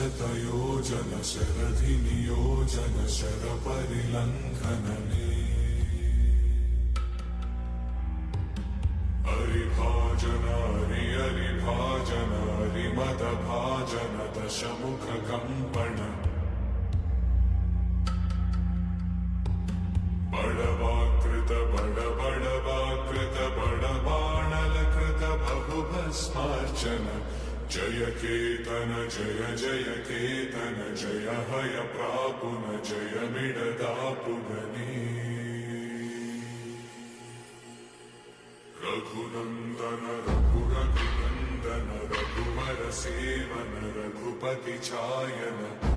शतयोजन शरधिनियोजन शरपरिलङ्घनने हरिभाजन हरिभाजन हरिमदभाजन दशमुखकम्पण बडवाकृत बडबडवाकृत बडबाणलकृत बहुभस्मार्चन जय केतन जय जय केतन जय हय प्रापुन जय मिडदापुगने रघुनन्दन रघुनन्दन रघुवर सेवन रघुपति चायन